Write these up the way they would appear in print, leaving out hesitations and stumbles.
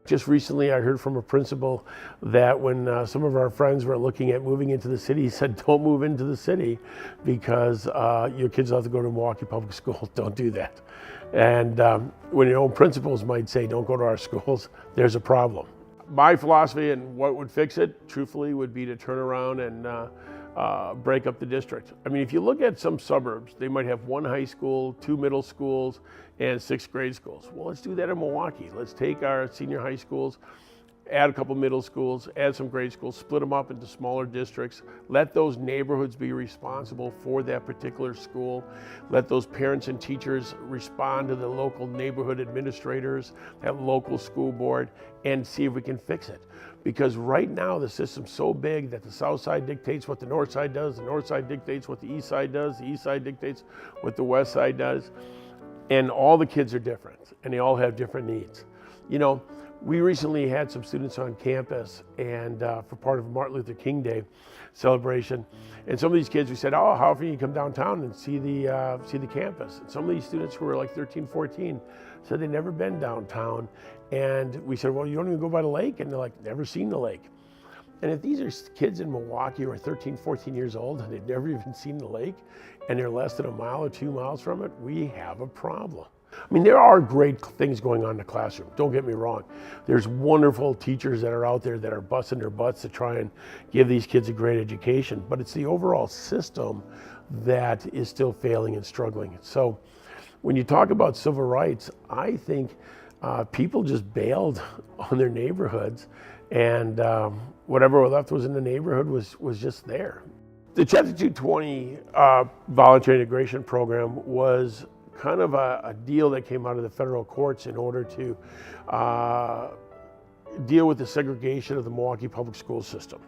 Just recently, I heard from a principal that when some of our friends were looking at moving into the city, he said, don't move into the city because your kids have to go to Milwaukee Public Schools. Don't do that. And when your own principals might say, don't go to our schools, there's a problem. My philosophy and what would fix it, truthfully, would be to turn around and break up the district. I mean, if you look at some suburbs, they might have 1 high school, 2 middle schools, and 6 grade schools. Well, let's do that in Milwaukee. Let's take our senior high schools, add a couple middle schools, add some grade schools, split them up into smaller districts. Let those neighborhoods be responsible for that particular school. Let those parents and teachers respond to the local neighborhood administrators, that local school board, and see if we can fix it. Because right now the system's so big that the south side dictates what the north side does, the north side dictates what the east side does, the east side dictates what the west side does. And all the kids are different, and they all have different needs. You know, we recently had some students on campus and for part of Martin Luther King Day celebration. And some of these kids, we said, oh, how often can you come downtown and see the campus? And some of these students who were like 13, 14 said they'd never been downtown. And we said, well, you don't even go by the lake? And they're like, never seen the lake. And if these are kids in Milwaukee who are 13, 14 years old and they've never even seen the lake and they're less than 1 mile or 2 miles from it, we have a problem. I mean, there are great things going on in the classroom, don't get me wrong. There's wonderful teachers that are out there that are busting their butts to try and give these kids a great education, but it's the overall system that is still failing and struggling. So when you talk about civil rights, I think people just bailed on their neighborhoods, and whatever left was in the neighborhood was just there. The Chapter 220 voluntary integration program was kind of a deal that came out of the federal courts in order to deal with the segregation of the Milwaukee public school system.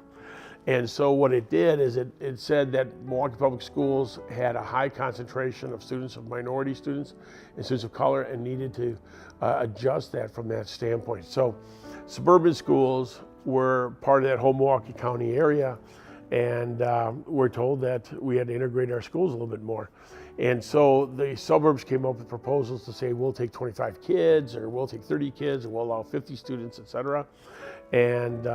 And so what it did is it said that Milwaukee Public Schools had a high concentration of students, of minority students and students of color, and needed to adjust that from that standpoint. So suburban schools were part of that whole Milwaukee County area, and we're told that we had to integrate our schools a little bit more. And so the suburbs came up with proposals to say, we'll take 25 kids, or we'll take 30 kids, and we'll allow 50 students, et cetera. And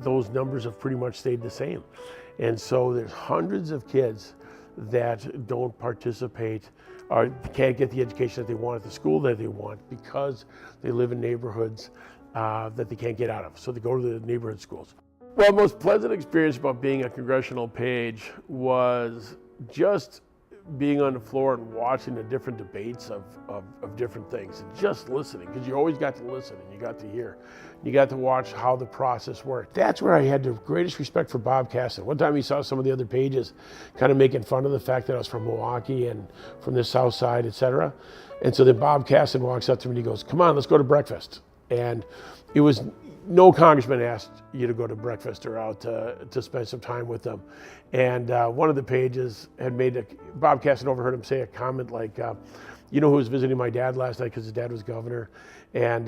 those numbers have pretty much stayed the same. And so there's hundreds of kids that don't participate or can't get the education that they want at the school that they want because they live in neighborhoods that they can't get out of. So they go to the neighborhood schools. Well, the most pleasant experience about being a congressional page was just being on the floor and watching the different debates of different things and just listening, because you always got to listen and you got to hear. You got to watch how the process worked. That's where I had the greatest respect for Bob Casson. One time he saw some of the other pages kind of making fun of the fact that I was from Milwaukee and from the south side, et cetera. And so then Bob Casson walks up to me and he goes, come on, let's go to breakfast. And it was, no congressman asked you to go to breakfast or out to spend some time with them. And one of the pages had made, Bob Casson overheard him say a comment like, you know who was visiting my dad last night, because his dad was governor. And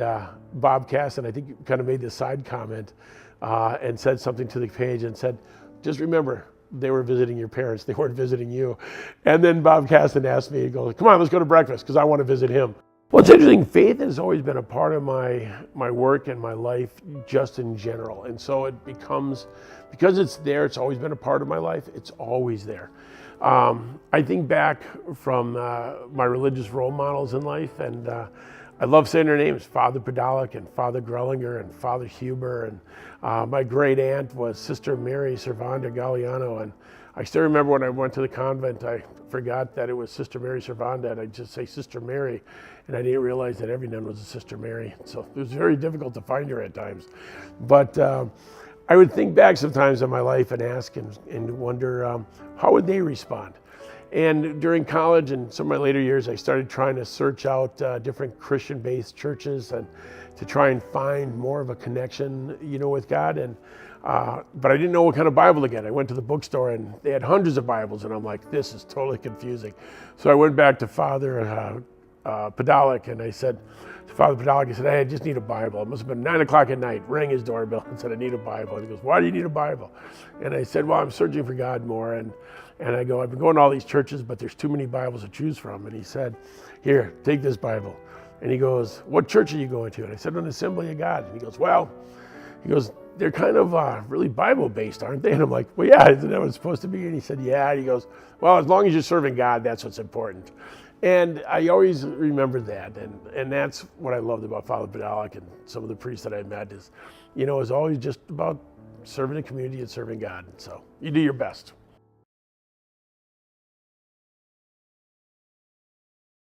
Bob Casson, I think, kind of made this side comment and said something to the page and said, just remember, they were visiting your parents, they weren't visiting you. And then Bob Casson asked me, he goes, come on, let's go to breakfast, because I want to visit him. Well, it's interesting, faith has always been a part of my work and my life just in general. And so it becomes, because it's there, it's always been a part of my life, it's always there. I think back from my religious role models in life, and I love saying their names, Father Podolak and Father Grellinger and Father Huber. And my great aunt was Sister Mary Servanda Gagliano. And I still remember when I went to the convent, I forgot that it was Sister Mary Servanda, and I'd just say Sister Mary. And I didn't realize that every nun was a Sister Mary. So it was very difficult to find her at times. But I would think back sometimes in my life and ask and wonder, how would they respond? And during college and some of my later years, I started trying to search out different Christian-based churches and to try and find more of a connection, you know, with God. And but I didn't know what kind of Bible to get. I went to the bookstore and they had hundreds of Bibles, and I'm like, this is totally confusing. So I went back to Father Podolak, and I said to Father Podolak, I said, hey, I just need a Bible. It must have been 9 o'clock at night, rang his doorbell and said, I need a Bible. And he goes, why do you need a Bible? And I said, well, I'm searching for God more. And I go, I've been going to all these churches, but there's too many Bibles to choose from. And he said, here, take this Bible. And he goes, what church are you going to? And I said, an Assembly of God. And he goes, well, they're kind of really Bible-based, aren't they? And I'm like, well, yeah, isn't that what it's supposed to be? And he said, yeah. And he goes, well, as long as you're serving God, that's what's important. And I always remembered that. And that's what I loved about Father Badalik and some of the priests that I met is, it's always just about serving the community and serving God. So you do your best.